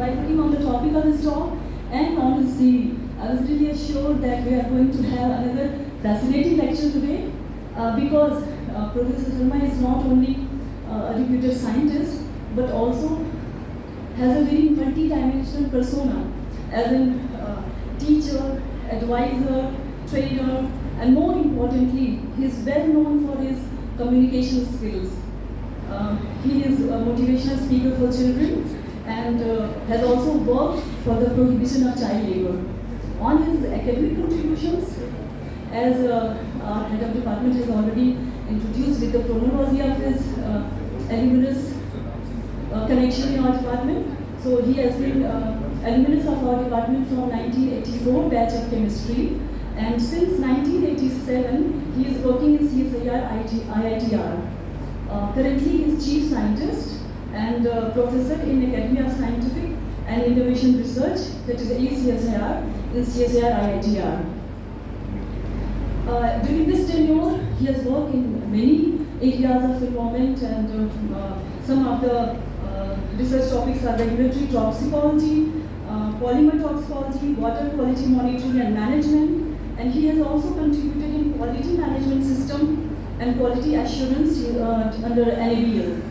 by putting on the topic of his talk and on his CV. I was really assured that we are going to have another fascinating lecture today because Professor Sharma is not only a reputed scientist but also has a very multi-dimensional persona as a teacher, advisor, trainer, and more importantly, he is well known for his communication skills. He is a motivational speaker for children and has also worked for the prohibition of child labor. On his academic contributions, as our head of department has already introduced with the chronology of his Alumnus connection in our department. So he has been Alumnus of our department from 1984 batch of chemistry, and since 1987 he is working in CSIR IITR. Currently he is chief scientist and professor in Academy of Scientific and Innovation Research, that is ACSIR, in CSIR IITR. During this tenure, he has worked in many areas of environment, and some of the research topics are regulatory toxicology, polymer toxicology, water quality monitoring and management, and he has also contributed in quality management system and quality assurance under NABL.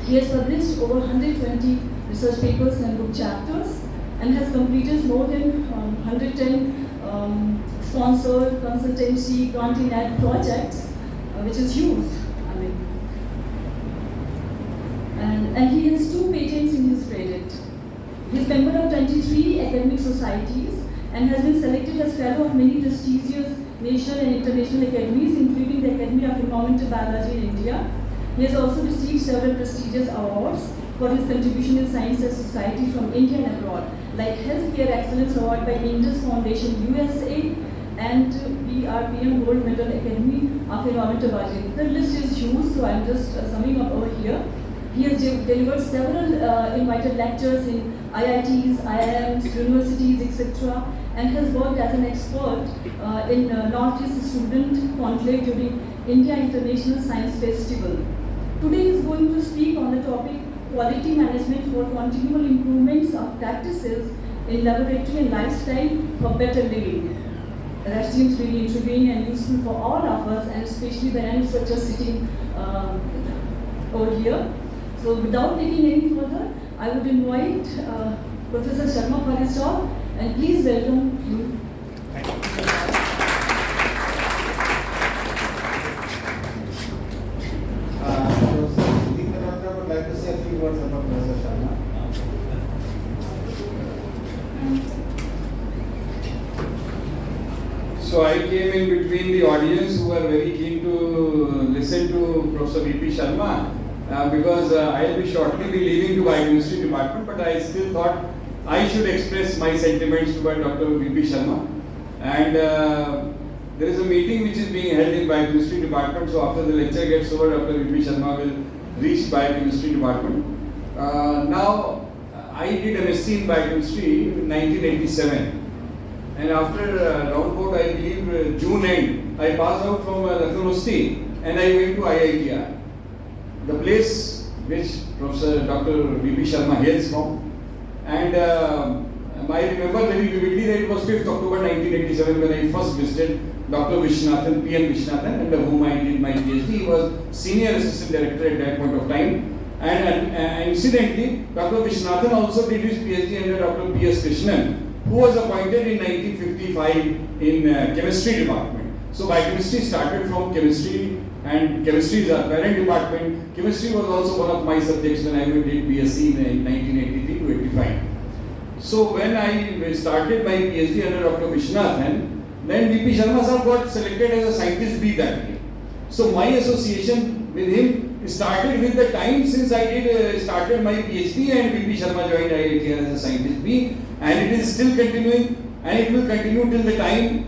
He has published over 120 research papers and book chapters and has completed more than 110 sponsored consultancy granting ad projects, which is huge. I mean, and he has 2 patents in his credit. He is member of 23 academic societies and has been selected as fellow of many prestigious national and international academies, including the Academy of Environmental Biology in India. He has also received several prestigious awards for his contribution in science and society from India and abroad, like Healthcare Excellence Award by Indus Foundation USA and BRPM Gold Medal Academy of Environmental Biology. The list is huge, so I'm just summing up over here. He has delivered several invited lectures in IITs, IIMs, universities, etc., and has worked as an expert in Northeast Student Conclave during India International Science Festival. Today he is going to speak on the topic quality management for continual improvements of practices in laboratory and lifestyle for better living. That seems really intriguing and useful for all of us, and especially the researchers sitting over here. So without taking any further, I would invite Professor Sharma for his talk, and please welcome you. Thank you. I would like to say a few words about Professor Sharma. So I came in between the audience who were very keen to listen to Professor V.P. Sharma. Because I will shortly be leaving to biochemistry department, but I still thought I should express my sentiments toward Dr. V.P. Sharma. And there is a meeting which is being held in biochemistry department, so after the lecture gets over, Dr. V.P. Sharma will reach biochemistry department. Now, I did MSc in biochemistry in 1987. And after roundabout, I believe June end, I passed out from Lucknow University and I went to IITR. The place which Professor Dr. V.P. Sharma hails from, and I remember very vividly that it was 5th October 1987 when I first visited Dr. Vishnathan, P.N. Vishnathan, under whom I did my PhD. He was Senior Assistant Director at that point of time, and incidentally, Dr. Vishnathan also did his PhD under Dr. P.S. Krishnan, who was appointed in 1955 in Chemistry department. So biochemistry started from chemistry, and chemistry is our parent department. Chemistry was also one of my subjects when I did BSc in 1983 to 85. So when I started my PhD under Dr. Vishnathan, then V.P. Sharma sir got selected as a scientist B that year. So my association with him started with the time since I did started my PhD, and V.P. Sharma joined IIT as a scientist B, and it is still continuing, and it will continue till the time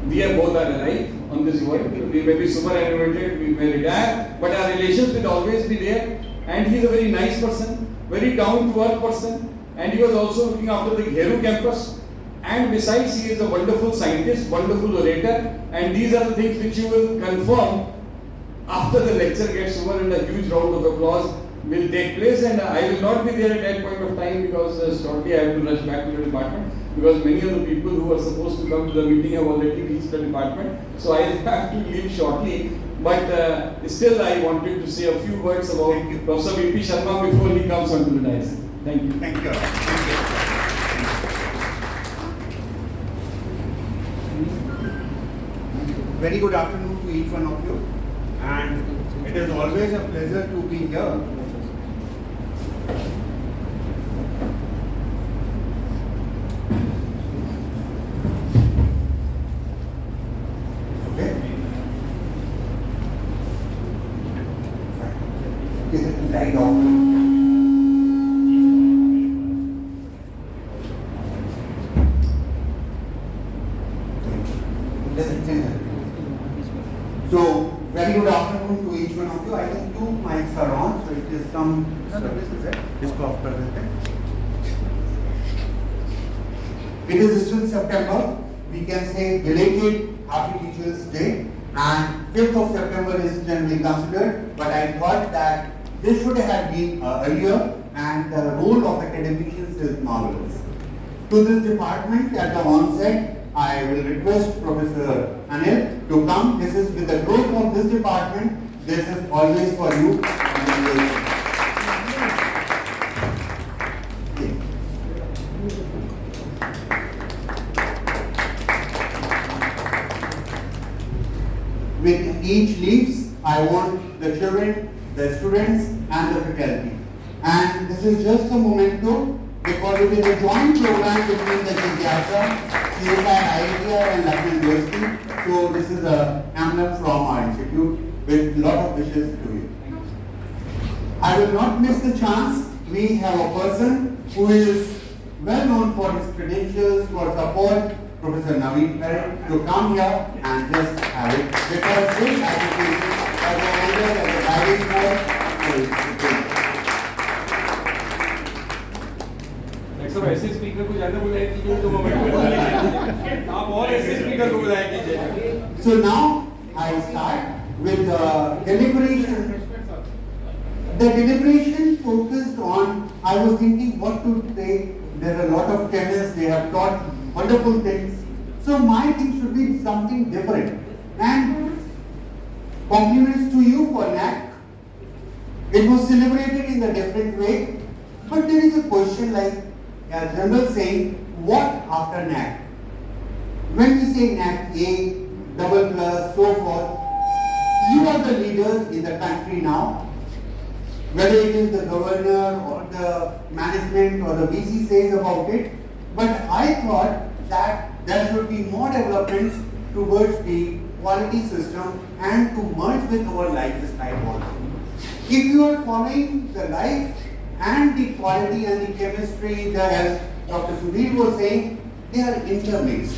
we are both are alive on this world. We may be superannuated, we may retire, but our relations will always be there. And he is a very nice person, very down-to-earth person, and he was also looking after the Gheru campus. And besides, he is a wonderful scientist, wonderful orator, and these are the things which you will confirm after the lecture gets over, and a huge round of applause will take place, and I will not be there at that point of time because shortly I have to rush back to the department because many of the people who are supposed to come to the meeting have already reached the department. So I have to leave shortly. But still, I wanted to say a few words about Professor V.P. Sharma before he comes onto the dais. Thank you. Thank you. Thank you. Very good afternoon to each one of you, and it is always a pleasure to be here. Okay. Is it light off? So, very good afternoon to each one of you. I think 2 mics are on, so it is some services there. It is still September. We can say belated Happy Teachers Day, and 5th of September is generally considered. But I thought that this should have been earlier, and the role of academicians is marvelous. To this department, at the onset, I will request Professor Anil to come. This is with the growth of this department. This is always for you. With each leaves, I want the children, the students, and the faculty. And this is just a memento because it is a joint program between the Jigyasa, CSI IITR and Lucknow University. So this is an emblem from our institute with a lot of wishes to you. I will not miss the chance. We have a person who is well known for his credentials, for support, Professor Naveen Parikh, to come here and just have it. Because this education as a leader, as a guiding force, सब ऐसे speaker को ज्यादा बुलाए कीजिए तो moment आप और ऐसे स्पीकर को बुलाए कीजिए. So now I start with the deliberation. The deliberation focused on, I was thinking what to say. There are a lot of chemists, they have taught wonderful things. So my thing should be something different. And compliments to you for NAC. It was celebrated in a different way. But there is a question like, a general saying, what after NAC? When we say NAC A, double plus, so forth, you are the leader in the country now. Whether it is the governor or the management or the VC says about it, but I thought that there should be more developments towards the quality system and to merge with our lifestyle also. If you are following the life and the quality and the chemistry, as Dr. Sudhir was saying, they are intermixed.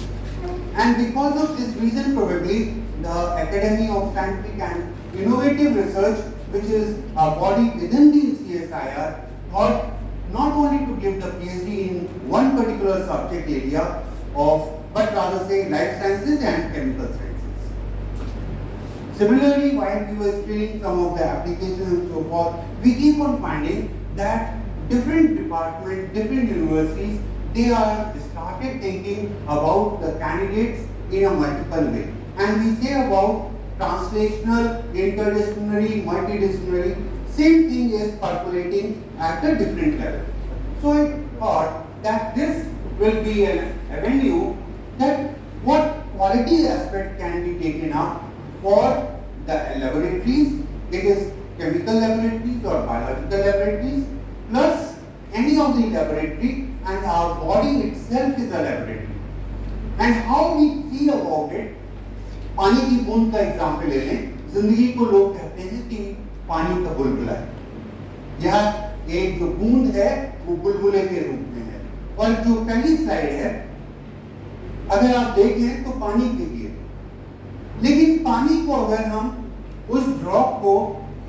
And because of this reason, probably the Academy of Scientific and Innovative Research, which is a body within the CSIR, thought not only to give the PhD in one particular subject area but rather say life sciences and chemical sciences. Similarly, while we were studying some of the applications and so forth, we keep on finding that different departments, different universities, they are started thinking about the candidates in a multiple way. And we say about translational, interdisciplinary, multidisciplinary, same thing is percolating at a different level. So I thought that this will be an avenue that what quality aspect can be taken up for the laboratories, it is chemical laboratories or biological laboratories, plus any of the laboratory, and our body itself is a laboratory. And how we feel about it, पानी की बूंद का example ले लें, जिंदगी को लोग कहते हैं कि पानी का बुलबुला है, या एक जो बूंद है वो बुलबुले के रूप में है। और जो पहली स्लाइड है, अगर आप देखें तो पानी की है, लेकिन पानी को अगर हम उस ड्रॉप को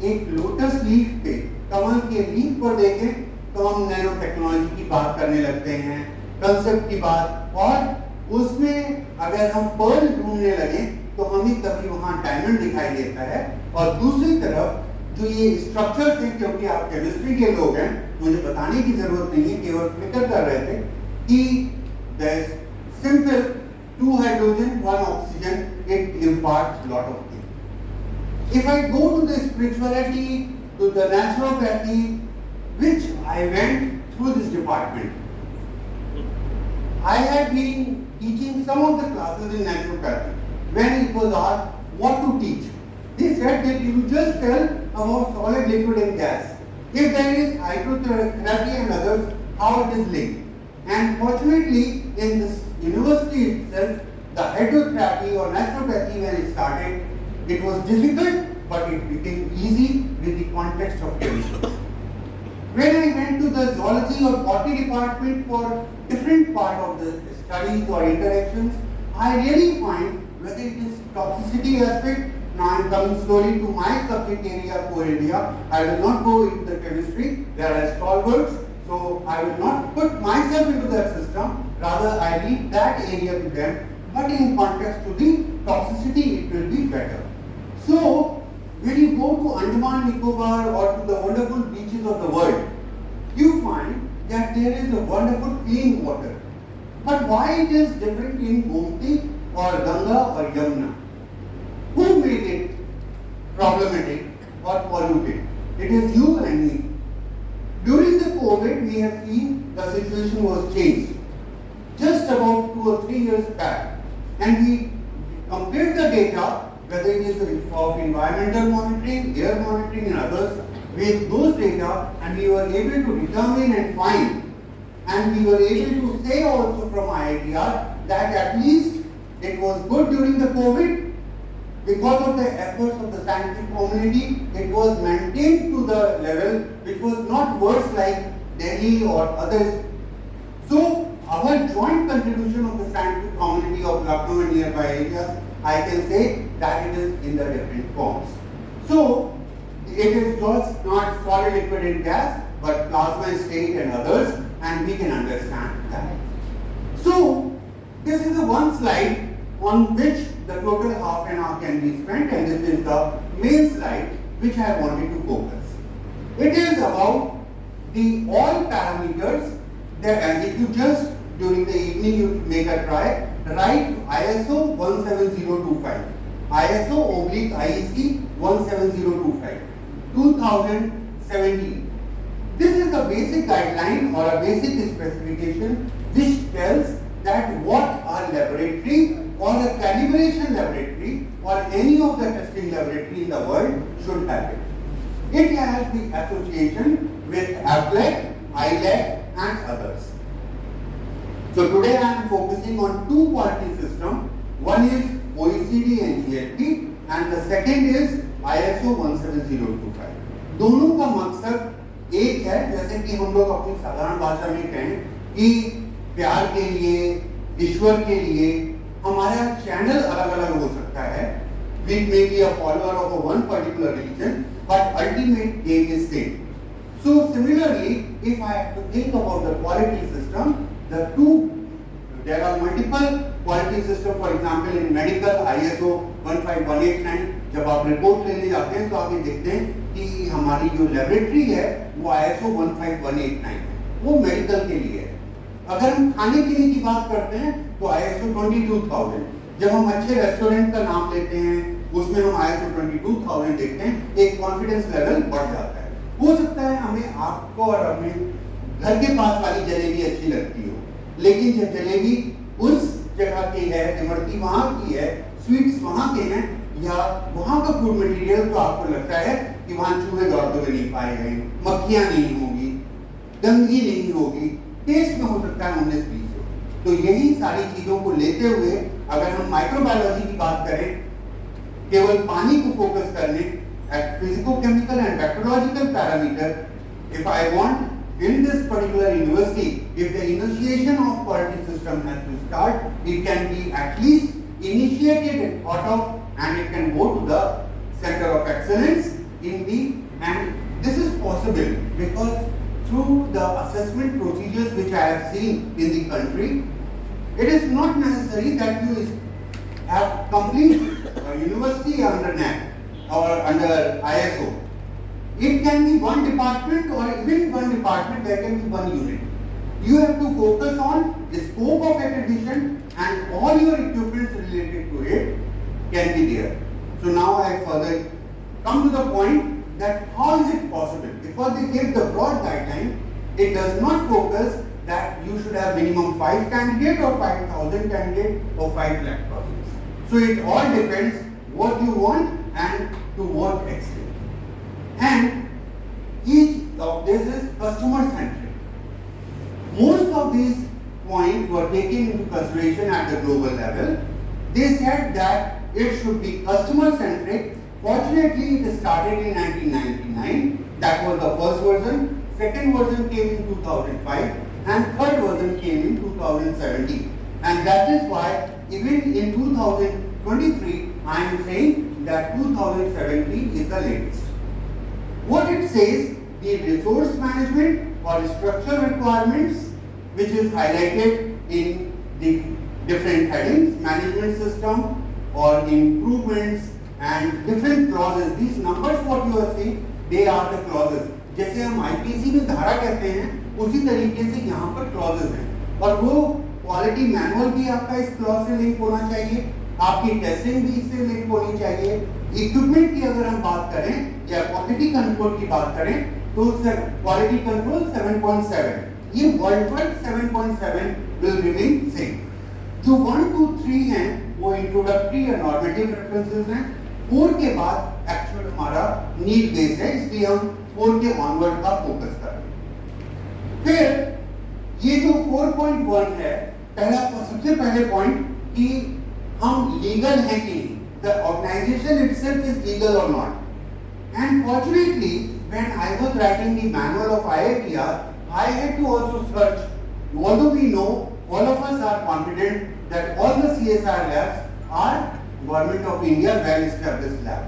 एक लोटस लीफ पे, कमल के लीफ पर देखें तो हम नैनो टेक्नोलॉजी की बात करने लगते हैं, कंसेप्ट की बात, और उसमें अगर हम पर्ल ढूंढने लगे तो हमें कभी वहां डायमंड दिखाई देता है, और दूसरी तरफ जो ये स्ट्रक्चर्स हैं, क्योंकि आप केमिस्ट्री के लोग हैं, मुझे बताने की जरूरत नहीं है, केवल फिक्र कर रहे थे कि there is simple 2 hydrogen 1 oxygen, it imparts lot of things. If I go to the spirituality, to the naturopathy, which I went through this department, I had been teaching some of the classes in naturopathy. When it was asked what to teach, they said that you just tell about solid, liquid and gas. If there is hydrotherapy and others, how it is linked. And fortunately, in this university itself, the hydrotherapy or naturopathy, when it started, it was difficult, but it became easy with the context of chemistry. When I went to the zoology or botany department for different part of the studies or interactions, I really find whether it is toxicity aspect. Now I am coming slowly to my subject area, core area. I will not go into the chemistry. There are stalwarts, so I will not put myself into that system. Rather, I leave that area to them. But in context to the toxicity, it will be better. So, when you go to Andaman Nicobar or to the wonderful beaches of the world, you find that there is a wonderful clean water. But why it is different in Gomti or Ganga or Yamuna? Who made it problematic or polluted? It is you and me. During the COVID, we have seen the situation was changed. Just about 2 or 3 years back, and we compared the data, whether it is of environmental monitoring, air monitoring and others, with those data, and we were able to determine and find, and we were able to say also from IITR that at least it was good during the COVID. Because of the efforts of the scientific community, it was maintained to the level which was not worse like Delhi or others. So, our joint contribution of the scientific community of Lucknow and nearby areas, I can say that it is in the different forms. So, it is just not solid, liquid and gas, but plasma state and others, and we can understand that. So, this is the one slide on which the total half an hour can be spent, and this is the main slide which I wanted to focus. It is about the all parameters that, and if you just during the evening you make a try, write ISO 17025, ISO/IEC 17025, 2017. This is the basic guideline or a basic specification which tells that what our laboratory or a calibration laboratory or any of the testing laboratory in the world should have it. It has the association with APLAC, ILAC and others. So today I am focusing on 2 quality systems. One is OECD and GLP and the second is ISO 17025. दोनों का मकसद एक है, जैसे कि हम लोग अपनी साधारण भाषा में कहें कि प्यार के लिए, ईश्वर के लिए हमारा चैनल अलग अलग हो सकता है. We may be a follower of a one particular religion, but ultimate aim is same. So similarly, if I have to think about the quality system, there are multiple quality system. For example, in medical ISO 15189, जब आप report लेने जाते हैं तो आप ये देखते हैं कि हमारी जो लेबोरेटरी है वो ISO 15189 है, वो मेडिकल के लिए है. अगर हम खाने पीने की बात करते हैं तो ISO 22000. जब हम अच्छे रेस्टोरेंट का नाम लेते हैं उसमें हम ISO 22000 देखते हैं, एक कॉन्फिडेंस लेवल बढ़ जाता है. हो सकता है हमें आपको और अपने घर के पास वाली जलेबी अच्छी लगती हो, लेकिन जब जलेबी उस जगह की है, इमरती वहाँ की है, स्वीट्स वहाँ के हैं या वहाँ का फूड मटेरियल, तो आपको लगता है कि वहाँ चूहे दौड़ते हुए नहीं पाए गए, मक्खियाँ नहीं होगी, गंदगी नहीं होगी, टेस्ट में हो सकता है 19-20 हो. तो यही सारी चीजों को लेते हुए अगर हम माइक्रोबायोलॉजी की बात करें, केवल पानी को फोकस करने at physicochemical and bacteriological parameter, if I want in this particular university, if the initiation of quality system has to start, it can be at least initiated and thought of, and it can go to the center of excellence in the, and this is possible because through the assessment procedures which I have seen in the country, it is not necessary that you have complete university under NAC or under ISO. It can be one department, or even one department there can be one unit. You have to focus on the scope of accreditation, and all your equipments related to it can be there. So now I further come to the point that how is it possible? Because they give the broad guideline, it does not focus that you should have minimum 5 candidates or 5,000 candidates or 5 lakh projects. So it all depends what you want and to what extent. And each of this is customer centric. Most of these points were taken into consideration at the global level. They said that it should be customer centric. Fortunately, it started in 1999. That was the first version. Second version came in 2005, and third version came in 2017. And that is why even in 2023, I am saying that 2017 is the latest. What it says, the resource management or structure requirements, which is highlighted in the different headings, management system or improvements and different clauses. These numbers what you are seeing, they are the clauses. जैसे हम IPC में धारा कहते हैं, उसी तरीके से यहाँ पर clauses हैं, और वो क्वालिटी मैनुअल भी आपका इस क्लॉज से लिंक होना चाहिए, आपकी टेस्टिंग भी इससे लिंक होनी चाहिए। इक्विपमेंट की अगर हम बात करें या क्वालिटी कंट्रोल की बात करें तो क्वालिटी कंट्रोल 7.7, ये world wide 7.7 will remain same. जो 1, 2, 3 हैं वो इंट्रोडक्टरी या नॉर्मेटिव रेफरेंसेस हैं। 4 के बाद एक्चुअल हमारा नीड बेस है, इसलिए हम 4 के ऑनवर्ड का फोकस कर रहे हैं। फिर ये जो 4.1 है, पहला सबसे पहले पॉइंट कि हम लीगल हैं कि नहीं, the organization itself is legal or not. And fortunately, when I was writing the manual of IITR, I had to also search, although we know, all of us are confident that all the CSR labs are Government of India well-established lab.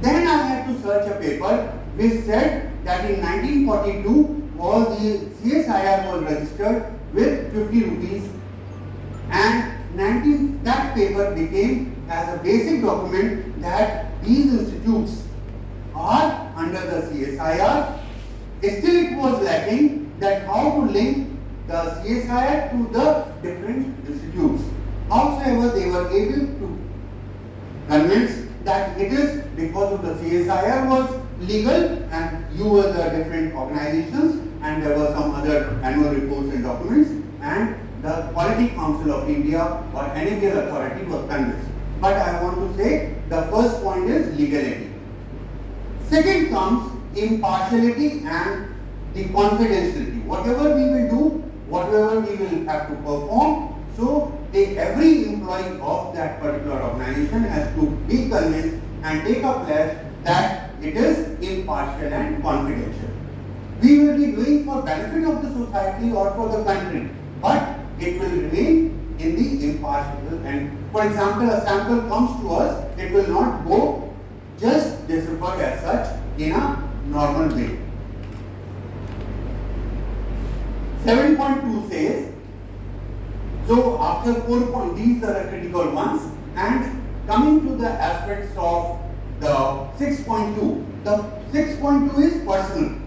Then I had to search a paper which said that in 1942, all the CSIR was registered with 50 rupees, and that paper became as a basic document that these institutes are under the CSIR. Still it was lacking that how to link the CSIR to the different institutes. However, they were able to convince that it is because of the CSIR was legal and you were the different organizations, and there were some other annual reports and documents, and the Quality Council of India or any other authority was convinced. But I want to say the first point is legality. Second comes impartiality and the confidentiality. Whatever we will do, whatever we will have to perform, so every employee of that particular organization has to be convinced and take a pledge that it is impartial and confidential. We will be doing for benefit of the society or for the country, but it will remain in the impartial. And for example, a sample comes to us, it will not go just deciphered as such in a normal way. 7.2 says, so after 4 points, these are the critical ones, and coming to the aspects of the 6.2, the 6.2 is personal.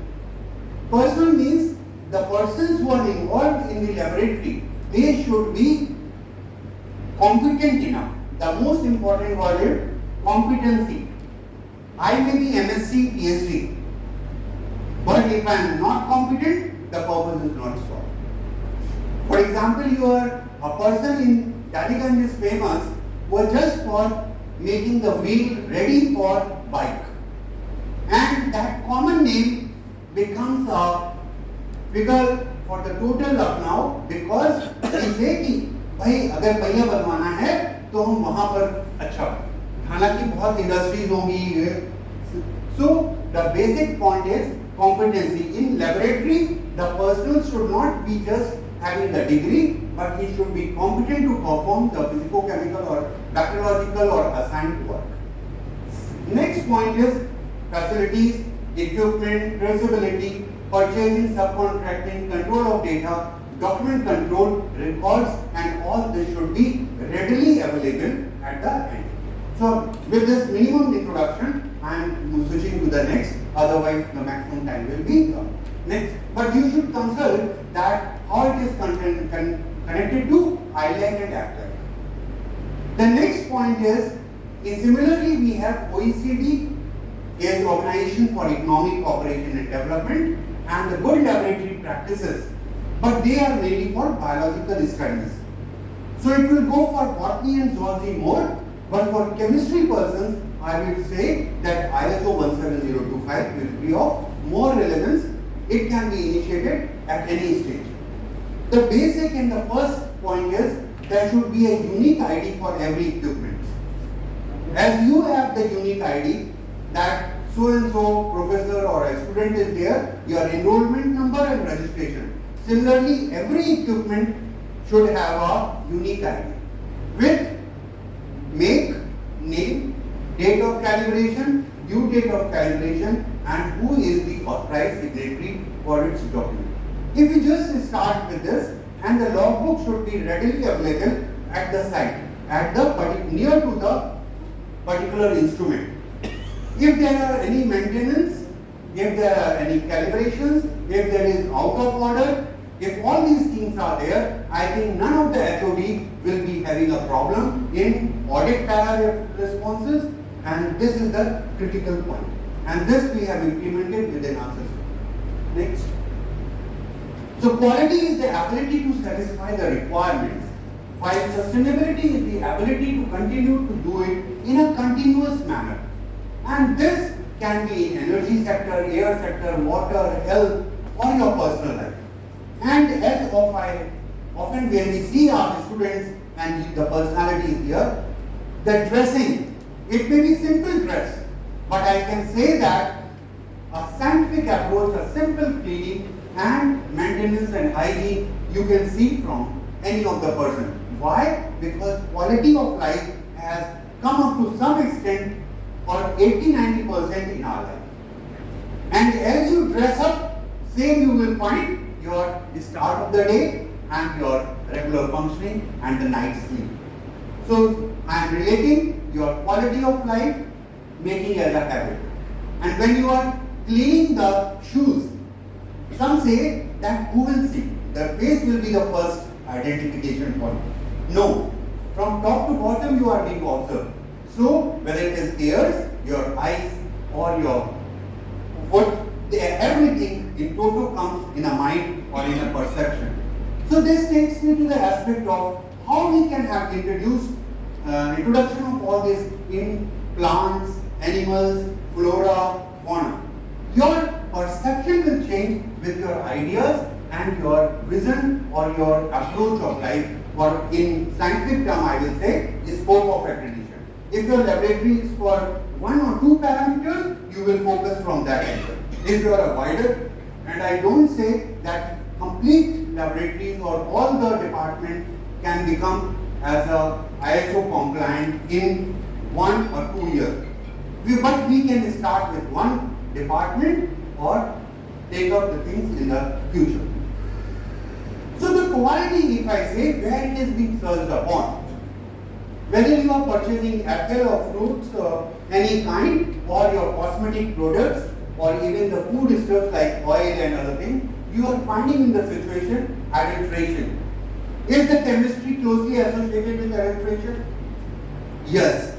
Personal means the persons who are involved in the laboratory, they should be competent enough. The most important word is competency. I may be MSc, PhD, but if I am not competent, the purpose is not solved. For example, you are a person in Taliganj is famous was just for making the wheel ready for bike, and that common name becomes a figure for the total Lucknow, because we say कि भाई अगर पहिया बनवाना है तो हम वहाँ पर अच्छा, हालांकि बहुत इंडस्ट्रीज होंगी. So the basic point is competency. In laboratory, the person should not be just having the degree, but he should be competent to perform the physico-chemical or bacteriological or assigned work. Next point is facilities, equipment, traceability, purchasing, subcontracting, control of data, document control, records, and all this should be readily available at the end. So with this minimum introduction, I am switching to the next. otherwise the maximum time will be next. But you should consult that how it is connected to ILAC and APLAC. The next point is similarly we have OECD is Organization for Economic Cooperation and Development and the good laboratory practices, but they are mainly for biological studies. So it will go for botany and zoology more, but for chemistry persons, I will say that ISO 17025 will be of more relevance. It can be initiated at any stage. The basic and the first point is there should be a unique ID for every equipment. As you have the unique ID that so and so professor or a student is there, your enrollment number and registration. Similarly, every equipment should have a unique ID with make, name, date of calibration, due date of calibration, and who is the authorized signatory for its document. If you just start with this, and the logbook should be readily available at the site, at the near to the particular instrument. If there are any maintenance, if there are any calibrations, if there is out of order, if all these things are there, I think none of the HOD will be having a problem in audit para responses, and this is the critical point. And this we have implemented within our system. Next. So quality is the ability to satisfy the requirements, while sustainability is the ability to continue to do it in a continuous manner. And this can be in energy sector, air sector, water, health, or your personal life. And as often when we see our students and the personality is here, the dressing, it may be simple dress, but I can say that a scientific approach, a simple cleaning and maintenance and hygiene you can see from any of the person. Why? Because quality of life has come up to some extent or 80-90% in our life. And as you dress up, same you will find your start of the day and your regular functioning and the night sleep. So I am relating your quality of life, making as a habit. And when you are cleaning the shoes, some say that who will see? The face will be the first identification point. No. From top to bottom you are being observed. So whether it is ears, your eyes or your foot, everything in total comes in a mind or in a perception. So this takes me to the aspect of how we can have introduction of all this in plants, animals, flora, fauna. Your perception will change with your ideas and your vision or your approach of life, or in scientific term I will say scope of accreditation. If your laboratory is for 1 or 2 parameters, you will focus from that angle. If you are a wider, and I don't say that complete laboratories or all the department can become as a ISO compliant in 1 or 2 years. But we can start with one department or take up the things in the future. So the quality, if I say, where it is being searched upon, whether you are purchasing apple or fruits or any kind, or your cosmetic products, or even the food stuff like oil and other things, you are finding in the situation adulteration. Is the chemistry closely associated with adulteration? Yes.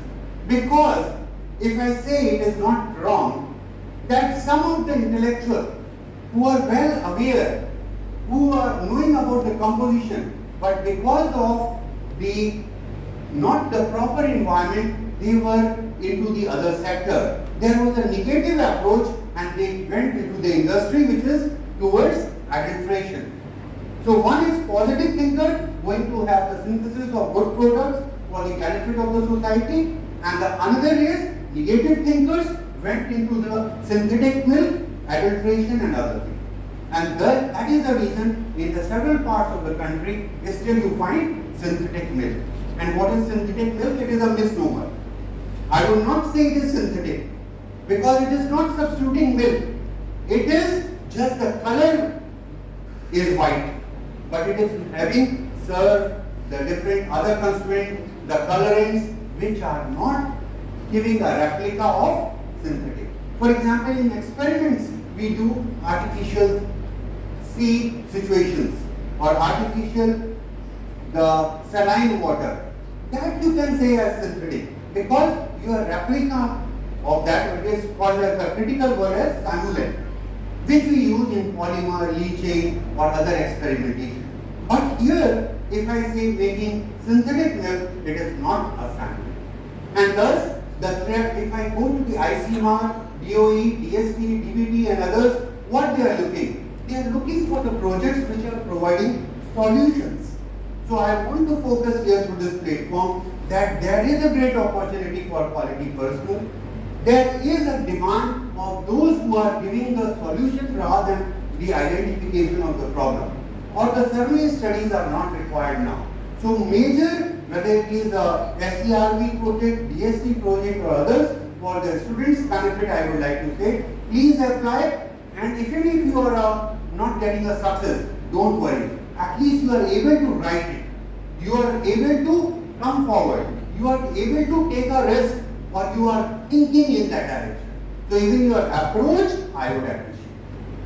Because if I say it is not wrong, that some of the intellectuals who are well aware, who are knowing about the composition, but because of the not the proper environment, they were into the other sector. There was a negative approach and they went into the industry which is towards adulteration. So one is positive thinker, going to have the synthesis of good products for the benefit of the society, and the another is negative thinkers went into the synthetic milk, adulteration and other things. And that is the reason in the several parts of the country still you find synthetic milk. And what is synthetic milk? It is a misnomer. I will not say it is synthetic because it is not substituting milk. It is just the color is white, but it is having served the different other constituents, the colorings which are not giving a replica of synthetic. For example, in experiments, we do artificial sea situations or artificial the saline water. That you can say as synthetic because your replica of that, it is called as a critical word as simulant, which we use in polymer, leaching or other experimentation. But here, if I say making synthetic milk, it is not a sample. And thus, if I go to the ICMR, DOE, DST, DBT and others, what they are looking? They are looking for the projects which are providing solutions. So I want to focus here through this platform that there is a great opportunity for quality personnel. There is a demand of those who are giving the solution rather than the identification of the problem. Or the survey studies are not required now. So major, whether it is a SCRV project, DST project or others, for the students' benefit, I would like to say, please apply, and even if you are not getting a success, don't worry. At least you are able to write it. You are able to come forward. You are able to take a risk or you are thinking in that direction. So even your approach, I would appreciate.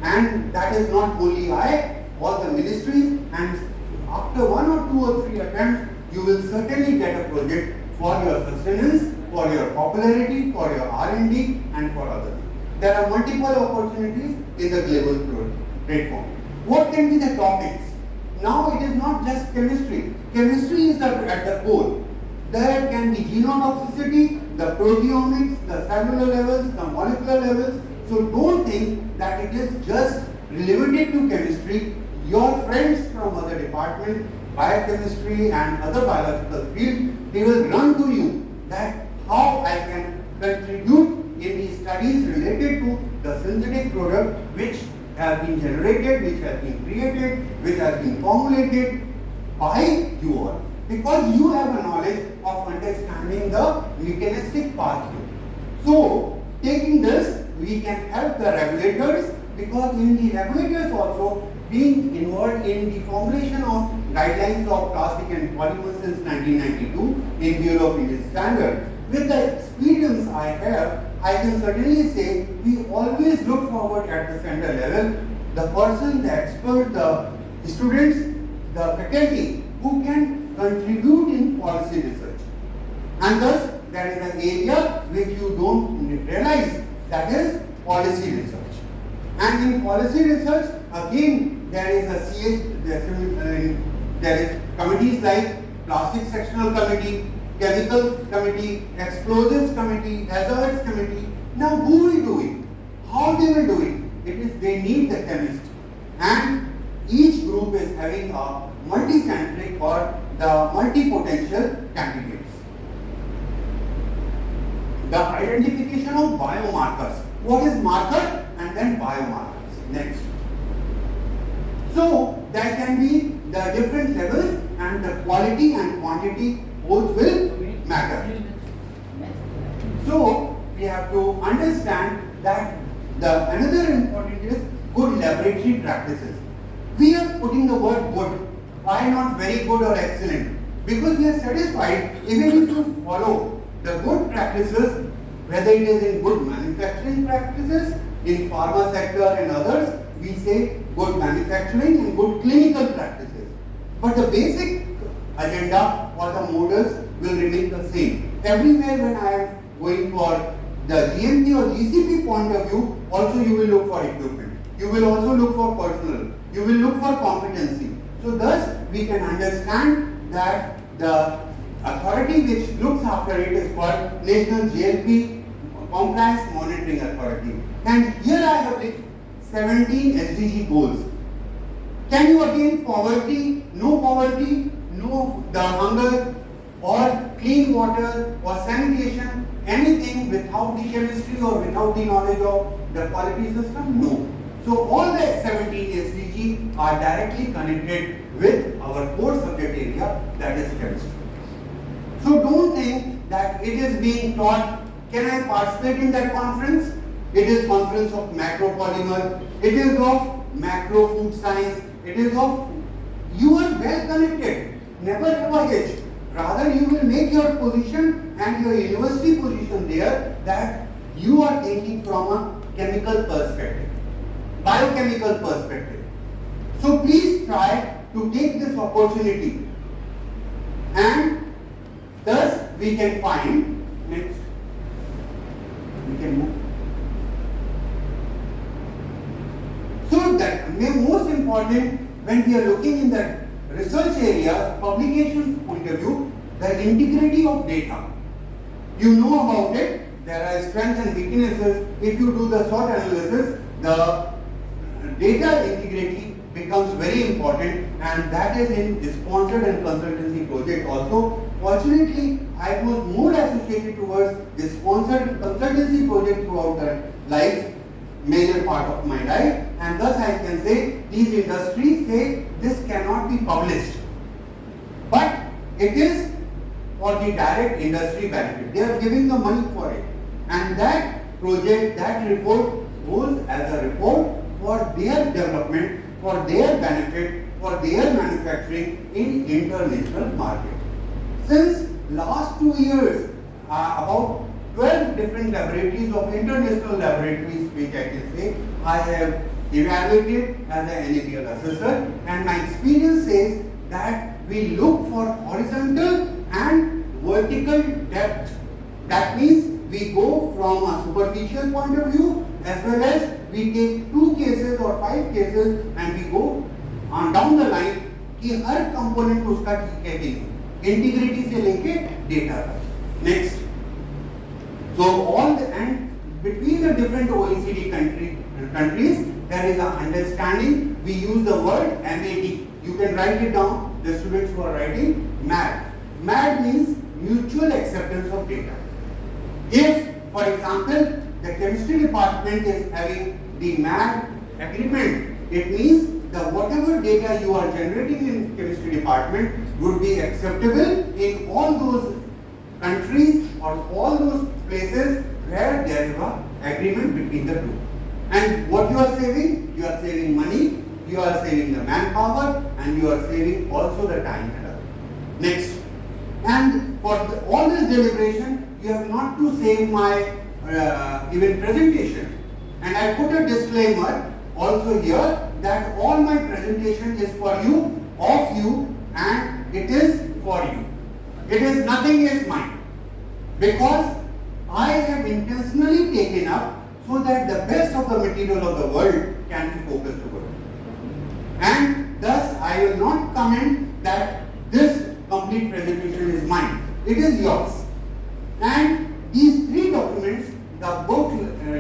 And that is not only I, all the ministries, and after 1 or 2 or 3 attempts, you will certainly get a project for your sustenance, for your popularity, for your R&D and for others. There are multiple opportunities in the global platform. What can be the topics? Now it is not just chemistry. Chemistry is at the core. There can be genotoxicity, the proteomics, the cellular levels, the molecular levels. So don't think that it is just limited to chemistry. Your friends from other departments, biochemistry and other biological fields, they will run to you that how I can contribute in the studies related to the synthetic product which has been generated, which has been created, which has been formulated by you all. Because you have a knowledge of understanding the mechanistic pathway. So, taking this, we can help the regulators because in the regulators also being involved in the formulation of guidelines of plastic and polymer since 1992 in Bureau of Indian Standard. With the experience I have, I can certainly say we always look forward at the center level, the person, the expert, the students, the faculty who can contribute in policy research. And thus, there is an area which you don't realize, that is policy research. And in policy research, again, there is a there is committees like Plastic Sectional Committee, Chemical Committee, Explosives Committee, Hazards Committee. Now who will do it? How they will do it? It is they need the chemist. And each group is having a multicentric or the multi-potential candidates. The identification of biomarkers. What is marker and then biomarkers? Next. So there can be the different levels and the quality and quantity both will matter. So we have to understand that the another important is good laboratory practices. We are putting the word good. Why not very good or excellent? Because we are satisfied even if you follow the good practices, whether it is in good manufacturing practices, in pharma sector and others, we say good manufacturing and good clinical practices. But the basic agenda or the models will remain the same. Everywhere when I am going for the GMP or GCP point of view, also you will look for equipment. You will also look for personnel. You will look for competency. So thus we can understand that the authority which looks after it is called National GLP Compliance Monitoring Authority. And here I have 17 SDG goals. Can you attain poverty, no the hunger or clean water or sanitation, anything without the chemistry or without the knowledge of the quality system? No. So all the 17 SDG are directly connected with our core subject area, that is chemistry. So don't think that it is being taught, can I participate in that conference? It is conference of macropolymer, it is of macro food science, it is of, you are well connected, never have a hitch. Rather you will make your position and your university position there that you are thinking from a chemical perspective, biochemical perspective. So please try to take this opportunity, and thus we can find, next, we can move. So that most important when we are looking in the research area, publications point of view, the integrity of data. You know about it, there are strengths and weaknesses. If you do the SWOT analysis, the data integrity becomes very important, and that is in sponsored and consultancy project also. Fortunately, I was more associated towards the sponsored consultancy project throughout the life, major part of my life, and thus I can say these industries say this cannot be published, but it is for the direct industry benefit. They are giving the money for it, and that project, that report goes as a report for their development, for their benefit, for their manufacturing in international market. Since last 2 years, about 12 different laboratories of international laboratories, which I can say, I have evaluated as an NABL assessor, and my experience says that we look for horizontal and vertical depth. That means we go from a superficial point of view, as well as we take 2 cases or 5 cases and we go on down the line कि हर component उसका ठीक है कि नहीं, integrity से लेके data तक. Next. So all the, and between the different OECD countries, there is an understanding. We use the word MAD. You can write it down. The students who are writing MAD. MAD means mutual acceptance of data. If, for example, the chemistry department is having the MAD agreement, it means that whatever data you are generating in chemistry department would be acceptable in all those countries or all those places where there is an agreement between the two. And what you are saving? You are saving money, you are saving the manpower, and you are saving also the time and other. Next. And for all this deliberation, you have not to save my even presentation. And I put a disclaimer also here that all my presentation is for you, of you, and it is for you. It is nothing is mine. Because I have intentionally taken up so that the best of the material of the world can be focused towards. And thus I will not comment that this complete presentation is mine. It is yours. And these 3 documents, the book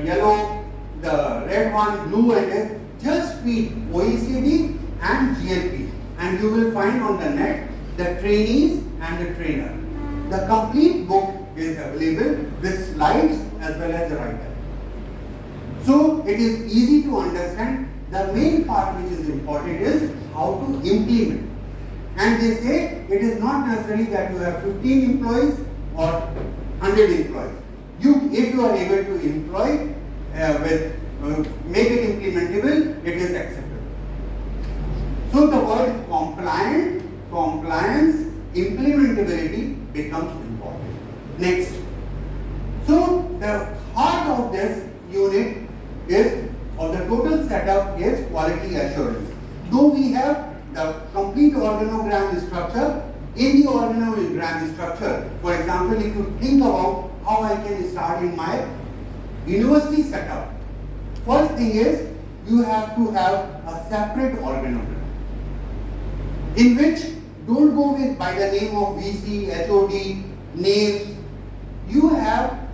yellow, the red one, blue, and red, just feed OECD and GLP. And you will find on the net the trainees and the trainer. The complete book is available with slides as well as the writer. So it is easy to understand. The main part which is important is how to implement. And they say it is not necessary that you have 15 employees or 100 employees. If you are able to employ make it implementable, it is acceptable. So the word compliance, implementability becomes important. Next. So the heart of this unit is, or the total setup is quality assurance. Though we have the complete organogram structure, in the organogram structure, for example, if you think about how I can start in my university setup, first thing is you have to have a separate organogram in which don't go with by the name of VC, HOD, names. You have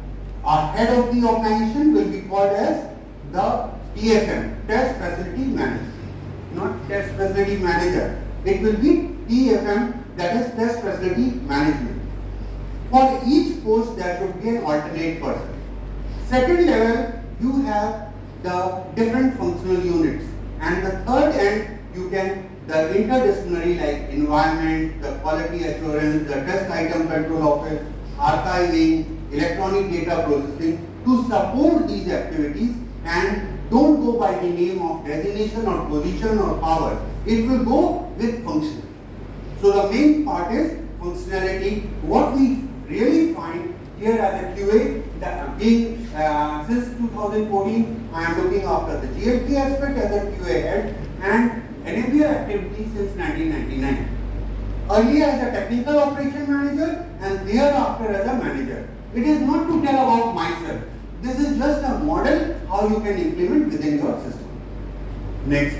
a head of the organization will be called as the TFM, Test Facility Manager, not Test Facility Manager. It will be TFM, that is Test Facility Management. For each post there should be an alternate person. Second level, you have the different functional units, and the third end you can the interdisciplinary like environment, the quality assurance, the test item control office, archiving, electronic data processing to support these activities, and don't go by the name of designation or position or power. It will go with function. So the main part is functionality. What we really find here as a QA, being since 2014, I am looking after the GLP aspect as a QA head and enabler activity since 1999. Earlier as a technical operation manager and thereafter as a manager. It is not to tell about myself. This is just a model how you can implement within your system. Next.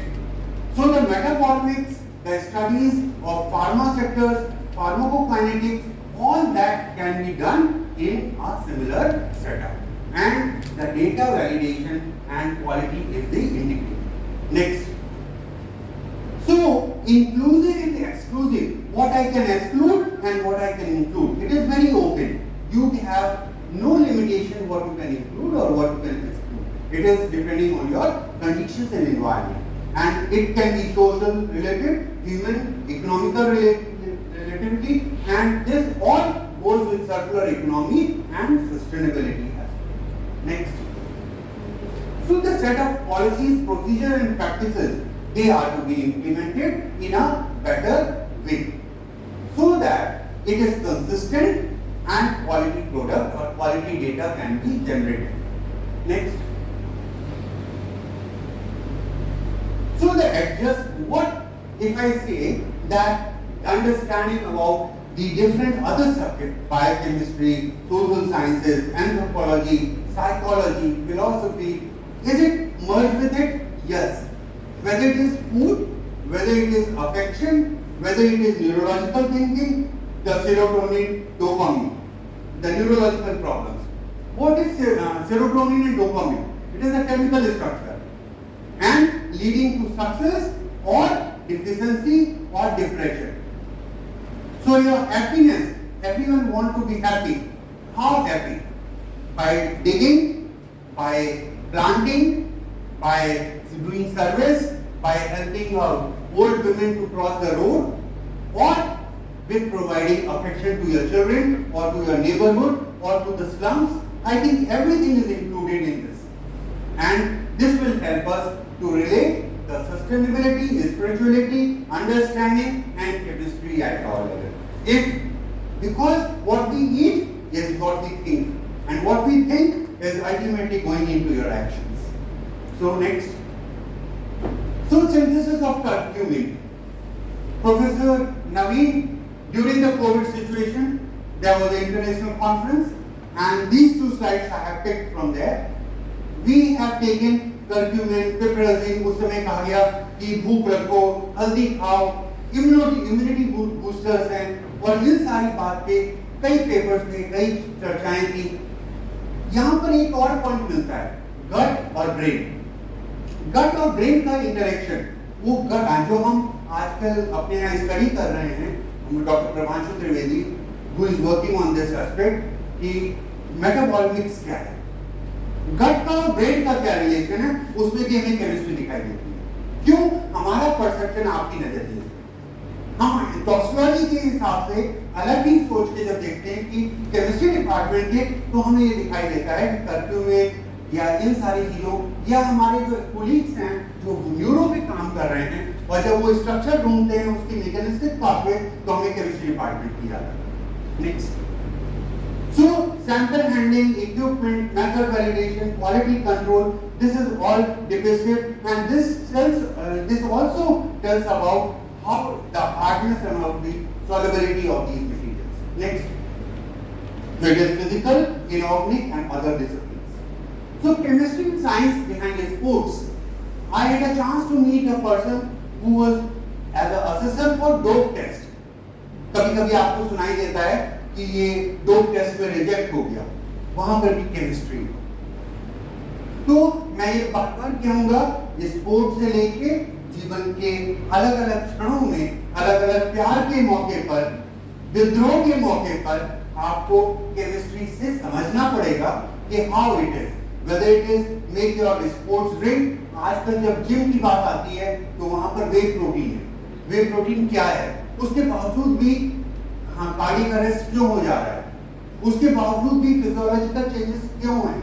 So the metabolomics, the studies of pharma sectors, pharmacokinetics, all that can be done in a similar setup. And the data validation and quality is the indicator. Next. So, inclusive and exclusive, what I can exclude and what I can include. It is very open. You have no limitation what you can include or what you can exclude. It is depending on your conditions and environment. And it can be social related, human, economical relativity, and this all goes with circular economy and sustainability. Next. So the set of policies, procedures and practices, they are to be implemented in a better way so that it is consistent and quality product or quality data can be generated. Next. So the adjust, what if I say that understanding about the different other subjects, biochemistry, social sciences, anthropology, psychology, philosophy, is it merged with it? Yes. Whether it is food, whether it is affection, whether it is neurological thinking, the serotonin, dopamine, the neurological problems. What is serotonin and dopamine? It is a chemical structure and leading to success or deficiency or depression. So your happiness, everyone wants to be happy. How happy? By digging, by planting, by doing service, by helping old women to cross the road, or with providing affection to your children or to your neighborhood or to the slums. I think everything is included in this. And this will help us to relate the sustainability, spirituality, understanding and chemistry at all levels. Because what we eat is what we think, and what we think is ultimately going into your actions. So next. So synthesis of curcumin. Professor Naveen, during the COVID situation, there was an international conference and these two slides I have picked from there. We have taken curcumin, piperazine, उस समय कहा गया कि भूख रखो, हल्दी खाओ, immunity boosters हैं और इन सारी बात पे कई पेपर्स थे, कई चर्चाएं थी। यहाँ पर एक और पॉइंट मिलता है, गट और ब्रेन। गट और ब्रेन का इंटरेक्शन, वो गट जो हम आजकल अपने यहाँ स्टडी कर रहे हैं, हम doctor Prabhanshu Trivedi who is working on this aspect कि मेटाबॉलिक्स क्या है, गट का और ब्रेन का क्या रिलेशन है, उसमें भी हमें केमिस्ट्री दिखाई देती है। क्यों? हमारा परसेप्शन आपकी नजरिए से, हम टॉक्सिकोलॉजी के हिसाब से अलग ही सोच के जब देखते हैं कि केमिस्ट्री डिपार्टमेंट के, तो हमें ये दिखाई देता है कि कर्क्यूमिन या इन सारी चीजों या हमारे जो कोलीग्स हैं जो न्यूरो पे काम कर रहे हैं और जब वो स्ट्रक्चर ढूंढते हैं उसकी मैकेनिस्टिक पाथवे, तो हमें केमिस्ट्री डिपार्टमेंट की याद आता है। Next. So sample handling, equipment, method validation, quality control, this is all depicted, and this also tells about how the hardness and of the solubility of these materials. Next. So it is physical, inorganic and other disciplines. So chemistry and science behind sports. I had a chance to meet a person who was as an assessor for dope test. कभी-कभी आपको सुनाई देता है कि ये dope test में reject हो गया, वहां पर भी केमिस्ट्री। तो मैं ये बार-बार कहूंगा, स्पोर्ट्स से लेके जीवन के अलग-अलग क्षणों में, अलग-अलग प्यार के मौके पर, विद्रोह के मौके पर आपको केमिस्ट्री से समझना पड़ेगा कि how it is, whether it is make your sports drink. आजकल जब जिम की बात आती है तो वहां पर वे प्रोटीन है। वे प्रोटीन क्या है? उसके बावजूद भी कार्डियक अरेस्ट क्यों हो जा रहा है, उसके बावजूद भी फिजियोलॉजिकल चेंजेस क्यों हैं,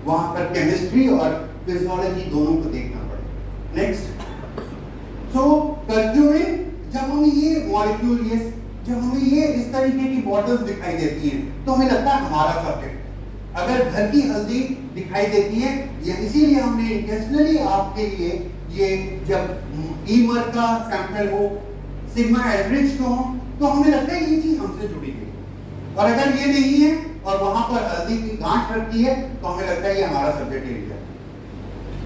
वहां पर केमिस्ट्री और फिजियोलॉजी दोनों को देखना पड़ेगा। नेक्स्ट। सो कर्क्यूमिन, जब हम ये मॉलिक्यूल, ये जब हमें ये इस तरीके की बॉटल्स दिखाई देती हैं तो हमें लगता है हमारा सब्जेक्ट। अगर घर की हल्दी दिखाई देती है, या इसीलिए हमने इंटेंशनली आपके लिए ये जब ईमर का सैंपल हो, सिग्मा एल्ड्रिच हो, तो हमें लगता है ये चीज हमसे जुड़ी हुई है। और अगर ये नहीं है और वहां पर हल्दी की गांठ रखी है तो हमें लगता है ये हमारा सब्जेक्ट एरिया है।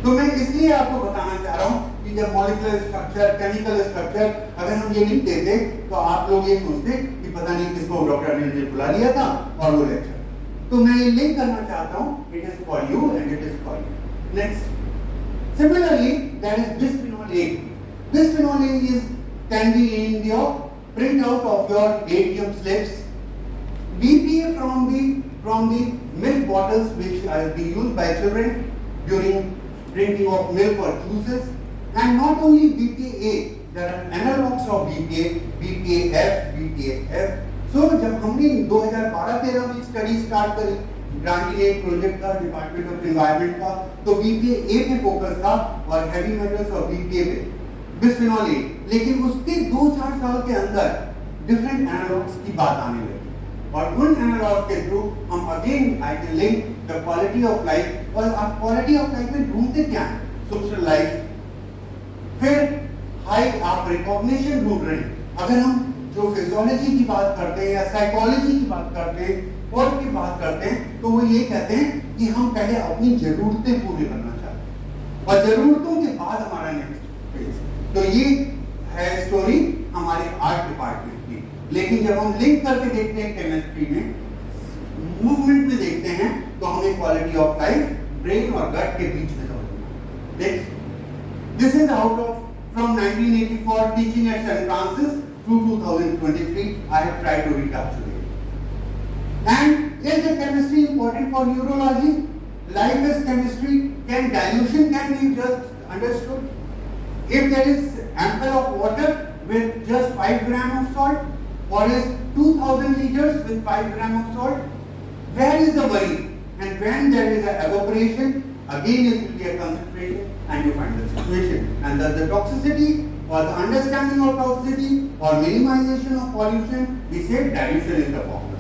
तो मैं इसलिए आपको बताना चाह रहा हूं कि जब मॉलिक्यूलर स्ट्रक्चर, केमिकल स्ट्रक्चर अगर हम ये लिख देते तो आप लोग ये सोचते कि पता नहीं किसको डॉक्टर अनिल ने बुला लिया था और वो लेक्चर। तो मैं ये लिंक करना चाहता हूं, it is for you and it is for you. Next, similarly that is bisphenol A. Bisphenol A is can be in your printout of your ATM slips. BPA from the milk bottles which are being used by children during drinking of milk or juices, and not only BPA, there are analogs of BPA, BPAF, BPAF. So जब हमने 2012-13 में study start करी ग्रांटिनेट project का department of environment का, तो BPA पे focus था और हैवी मेटल्स और BPA पे बिस्फेनॉल A। लेकिन उसके 2-4 साल के अंदर डिफरेंट एनालॉग्स की बात आने लगी और उन एनालॉग के थ्रू हम again I can link the quality of life. और आप क्वालिटी ऑफ लाइफ में ढूंढते क्या है? सोशल लाइफ, फिर हाई आप रिकॉग्निशन ढूंढ रहे हैं। अगर हम जो फिजियोलॉजी की बात करते हैं या साइकोलॉजी की बात करते हैं और की बात करते हैं तो वो ये कहते हैं कि हम पहले अपनी जरूरतें पूरी करना चाहते हैं और जरूरतों के बाद हमारा नेक्स्ट फेज। तो ये है स्टोरी हमारे आर्ट डिपार्टमेंट की। लेकिन जब हम लिंक करके देखते हैं केमिस्ट्री में, मूवमेंट में देखते हैं तो हमें क्वालिटी ऑफ लाइफ ब्रेन और गट के बीच में समझना। Next, this is out of from 1984 teaching at Saint Francis to 2023, I have tried to recapitulate. And is the chemistry important for neurology? Life is chemistry. Can dilution be just understood? If there is ample of water with just 5 grams of salt, or is 2000 liters with 5 grams of salt, where is the worry? And when there is an evaporation, again it will be a concentration and you find the situation. And thus the toxicity or the understanding of toxicity or minimization of pollution, we say dilution is the formula.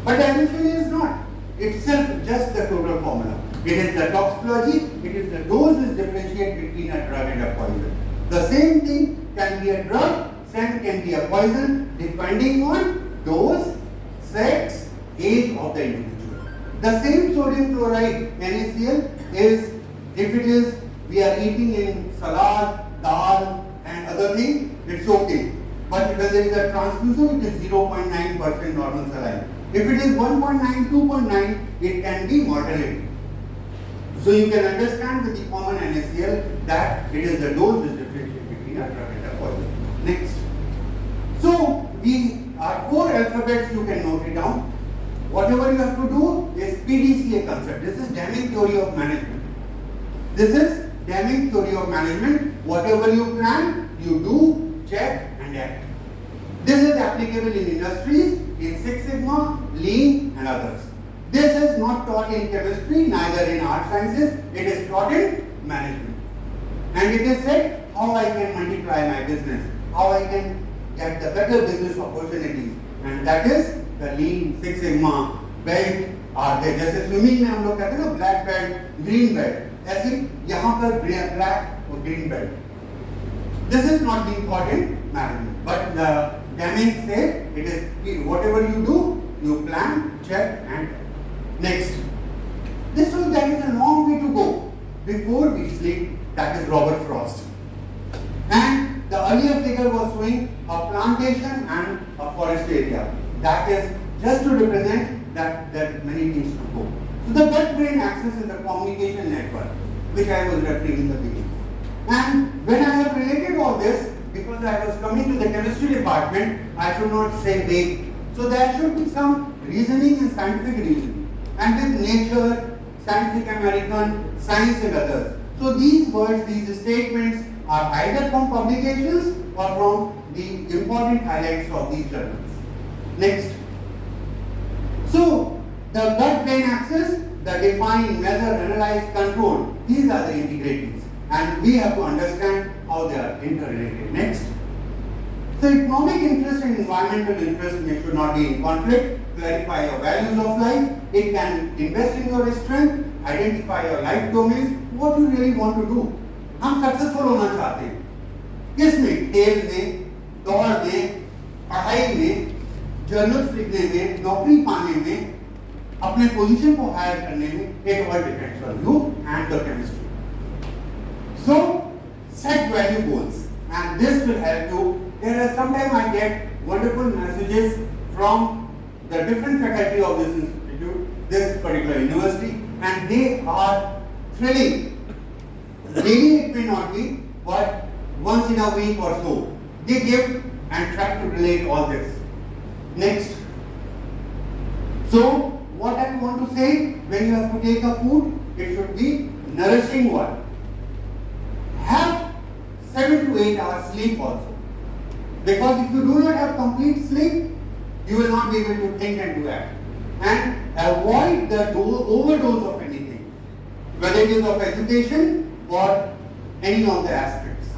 But dilution is not itself just the total formula. It is the toxicology, it is the dose which differentiates between a drug and a poison. The same thing can be a drug, same can be a poison depending on dose, sex, age of the individual. The same sodium chloride NaCl is, if it is we are eating in salad, dal and other things, it's okay. But when there is a transfusion, it is 0.9% normal saline. If it is 1.9, 2.9, it can be mortality. So you can understand with the common NaCl that it is the dose which differentiates between a drug and a poison. Next. So we are 4 alphabets, you can note it down. Whatever you have to do is PDCA concept. This is Deming theory of management. This is Deming theory of management. Whatever you plan, you do, check and act. This is applicable in industries, in Six Sigma, Lean and others. This is not taught in chemistry, neither in art sciences. It is taught in management. And it is said how I can multiply my business, how I can get the better business opportunities. And that is the Lean, Six Sigma, belt are there. जैसे swimming में हम लोग कहते हैं ना black belt, green belt, ऐसे यहाँ पर ब्लैक और green belt. This is not being taught in management, but the Deming said it is whatever you do, you plan, check and next. This was there is a long way to go before we sleep. That is Robert Frost. And the earlier figure was showing a plantation and a forest area. That is just to represent that many things to go. So the gut-brain axis is the communication network, which I was referring in the beginning. And when I have related all this, because I was coming to the chemistry department, I should not say vague. So there should be some reasoning and scientific reasoning. And with nature, scientific American, science and others. So these words, these statements are either from publications or from the important highlights of these journals. Next. So the gut-brain axis, the define, measure, analyze, control, these are the integrators. And we have to understand how they are interrelated. Next. So economic interest and environmental interest should not be in conflict. Clarify your values of life. It can invest in your strength, identify your life domains, what you really want to do. हम successful होना चाहते हैं किसमें? खेल में, दौड़ में, पढ़ाई में, जर्नल्स लिखने में, नौकरी पाने में, अपने पोजीशन को हायर करने में. It all depends on you and the chemistry. So set value goals, and this will help you. There are sometimes I get wonderful messages from the different faculty of this institute, this particular university, and they are thrilling. Daily it may not be, but once in a week or so, they give and try to relate all this. Next. So, what I want to say, when you have to take a food, it should be nourishing one. Have 7 to 8 hours sleep also. Because if you do not have complete sleep, you will not be able to think and do act. And avoid the overdose of anything, whether it is of education or any of the aspects.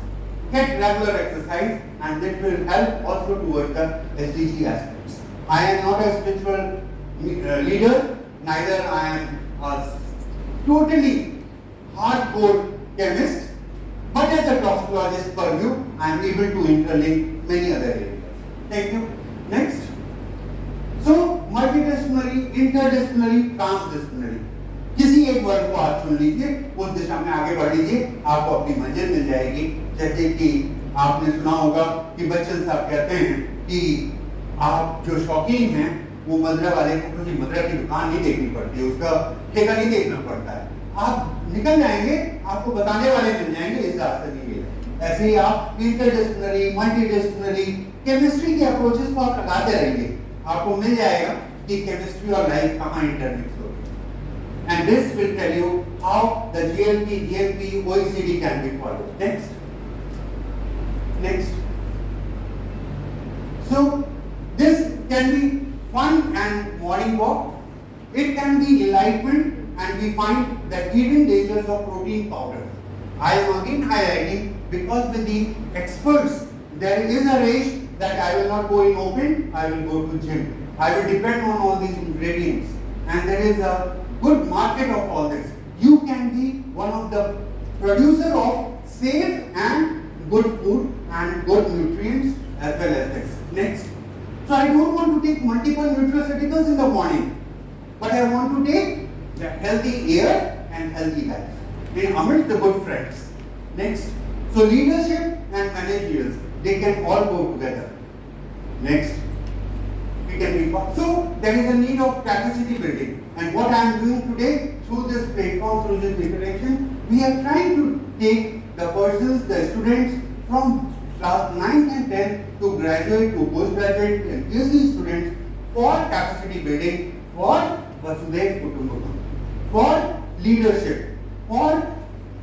Get regular exercise, and that will help also towards the SDG aspects. I am not a spiritual leader, neither I am a totally hardcore chemist, but as a toxicologist purview, I am able to interlink many other areas. Thank you. Next. So, multidisciplinary, interdisciplinary, transdisciplinary. किसी एक वर्ग को आप चुन लीजिए, उस दिशा में आगे बढ़ लीजिए, आपको अपनी मंजिल मिल जाएगी. जैसे कि आपने सुना होगा कि बच्चन साहब कहते हैं कि आप जो शौकीन हैं, वो मदरा वाले को किसी मदरा की दुकान नहीं देखनी पड़ती है, उसका ठेका नहीं देखना पड़ता है. आप निकल जाएंगे, आपको बताने वाले मिल जाएंगे, इस रास्ते में ये. ऐसे ही आप इंटरडिसिप्लिनरी, मल्टीडिसिप्लिनरी केमिस्ट्री के अप्रोचेस को आप लगाते रहेंगे, आपको मिल जाएगा कि केमिस्ट्री और लाइफ कहाँ इंटरमिक्स हो. And this will tell you how the GLP, GMP, OECD can be followed. Next. Next. So this can be fun and morning walk. It can be enlightenment, and we find the hidden dangers of protein powder. I am again highlighting because with the experts there is a range that I will not go in open. I will go to gym. I will depend on all these ingredients, and there is a good market of all this. You can be one of the producer of safe and good food and good nutrients as well as this. Next. So I don't want to take multiple nutraceuticals in the morning, but I want to take the healthy air and healthy life in amidst the good friends. Next. So leadership and managerials, they can all go together. Next. We can be so there is a need of capacity building. And what I am doing today through this platform, through this interaction, we are trying to take the persons, the students from class 9th and 10th to graduate, to postgraduate and PhD students for capacity building, for Vasudev Kutumbakam, for leadership, for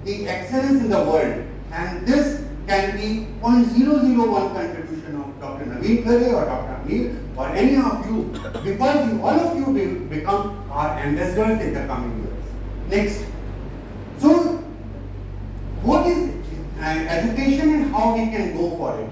the excellence in the world. And this can be 0.001 contribution of Dr. Naveen Khare or Dr. Amir or any of you, because you, all of you will become our ambassadors in the coming years. Next. So, what is education and how we can go for it?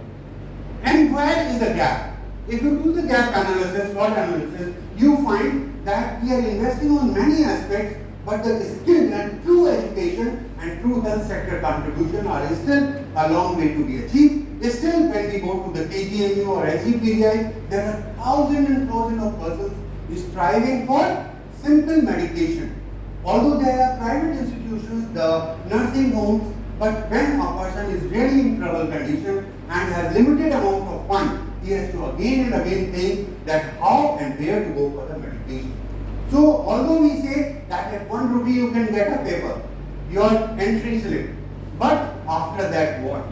And where is the gap? If you do the gap analysis, SWOT analysis, you find that we are investing on many aspects, but the skill and true education and true health sector contribution are still a long way to be achieved. Still, when we go to the KGMU or SGPGI, there are thousands and thousands of persons striving for simple medication. Although there are private institutions, the nursing homes, but when a person is really in trouble condition and has limited amount of funds, he has to again and again think that how and where to go for the medication. So, although we say that at 1 rupee you can get a paper, your entry slip, but after that what?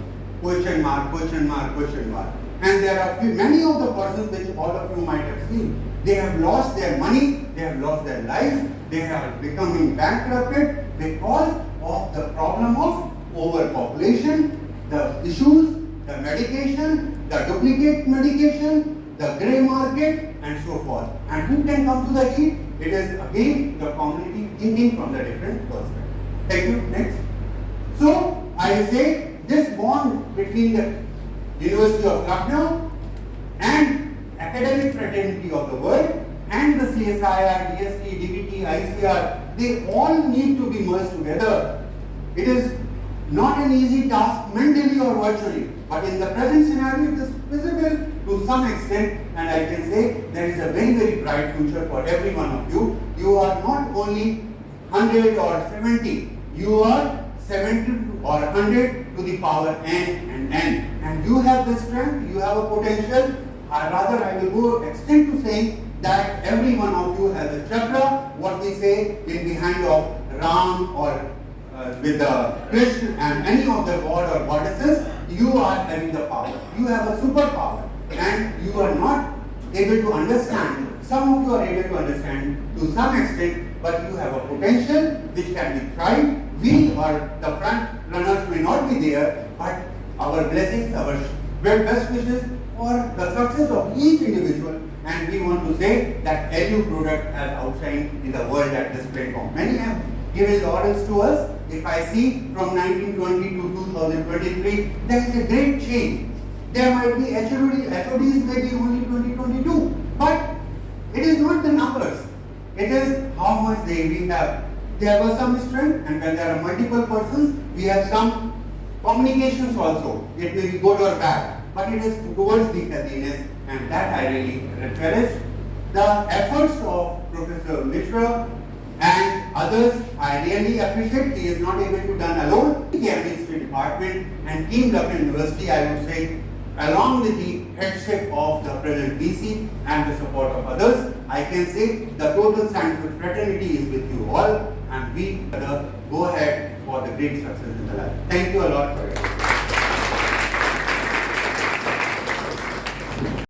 Question mark, question mark, question mark. And there are many of the persons which all of you might have seen. They have lost their money, they have lost their life, they are becoming bankrupted because of the problem of overpopulation, the issues, the medication, the duplicate medication, the grey market, and so forth. And who can come to the heat? It is again the community thinking from the different perspective. Thank you. Next. So I say this bond between the University of Lucknow academic fraternity of the world, and the CSIR, DST, DBT, ICR, they all need to be merged together. It is not an easy task mentally or virtually, but in the present scenario it is feasible to some extent, and I can say there is a very, very bright future for every one of you. You are not only 100 or 70, you are 70 or 100 to the power n and n, and you have the strength, you have a potential. Rather, I will go extend to saying that every one of you has a chakra, what we say in the hand of Ram or with the Krishna and any of the god or goddesses. You are having the power. You have a superpower, and you are not able to understand. Some of you are able to understand to some extent, but you have a potential which can be tried. We or the front runners may not be there, but our blessings, our best wishes for the success of each individual, and we want to say that LU product has outshined in the world at this platform. Many have given laurels to us. If I see from 1920 to 2023, there is a great change. There might be HODs maybe only 2022, but it is not the numbers. It is how much we have. There was some strength, and when there are multiple persons, we have some communications also. It may be good or bad, but it is towards the healthiness, and that I really relish. The efforts of Professor Mishra and others, I really appreciate. He is not able to done alone. The Chemistry department and Team Lucknow University, I would say, along with the headship of the present VC and the support of others, I can say the total scientific fraternity is with you all, and we go ahead for the great success in the life. Thank you a lot for it.